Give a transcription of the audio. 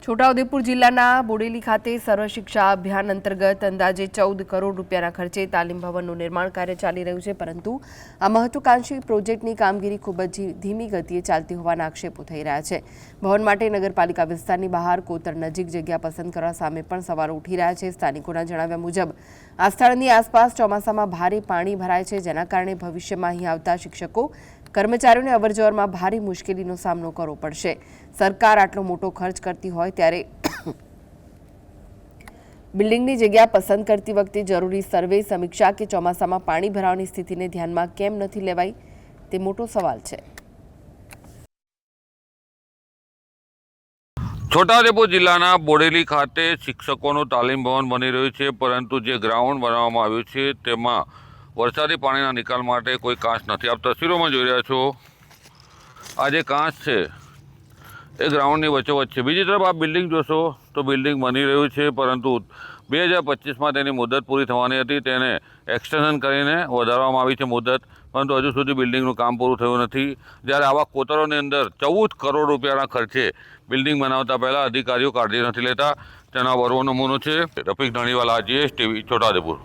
છોટાઉદેપુર જિલ્લાના બોડેલી ખાતે સર્વ શિક્ષા અભિયાન અંતર્ગત અંદાજે 14 કરોડ રૂપિયાના ખર્ચે તાલીમ ભવનનું નિર્માણ કાર્ય ચાલી રહ્યું છે, પરંતુ આ મહત્વાકાંક્ષી પ્રોજેક્ટની કામગીરી ખૂબ જ ધીમી ગતિએ ચાલતી હોવાના આક્ષેપો થઈ રહ્યા છે। ભવન માટે નગરપાલિકા વિસ્તારની બહાર કોતર નજીક જગ્યા પસંદ કરવા સામે પણ સવાલો ઉઠી રહ્યા છે। સ્થાનિકોના જણાવ્યા મુજબ આ સ્થળની આસપાસ ચોમાસામાં ભારે પાણી ભરાય છે, જેના કારણે ભવિષ્યમાં અહીં આવતા શિક્ષકો કર્મચારીઓને અવરજવરમાં ભારે મુશ્કેલીનો સામનો કરવો પડશે। સરકાર આટલો મોટો ખર્ચ કરતી હોય ત્યારે બિલ્ડિંગની જગ્યા પસંદ કરતી વખતે જરૂરી સર્વે, સમીક્ષા કે ચોમાસામાં પાણી ભરાવાની સ્થિતિને ધ્યાનમાં કેમ નથી લેવાઈ, તે મોટો સવાલ છે। છોટાઉદેપુર જિલ્લાના બોડેલી ખાતે શિક્ષકોનું તાલીમ ભવન બની રહ્યું છે, પરંતુ જે ગ્રાઉન્ડ બનાવવામાં આવ્યું છે તેમાં વરસાદી પાણીના નિકાલ માટે કોઈ કાંસ નથી। આપ તસવીરોમાં જોઈ રહ્યા છો, આ જે કાંસ છે એ ગ્રાઉન્ડની વચ્ચોવચ્ચ છે। બીજી તરફ આપ બિલ્ડિંગ જોશો તો બિલ્ડિંગ બની રહ્યું છે, પરંતુ 2025માં તેની મુદત પૂરી થવાની હતી, તેને એક્સટેન્શન કરીને વધારવામાં આવી છે મુદત, પરંતુ હજુ સુધી બિલ્ડિંગનું કામ પૂરું થયું નથી। જ્યારે આવા કોતરોની અંદર 14 કરોડ રૂપિયાના ખર્ચે બિલ્ડિંગ બનાવતા પહેલાં અધિકારીઓ કાળજી નથી લેતા, તેનો બરો નમૂનો છે। Rafiq Dhaniwala, GS TV, Chhota Udepur.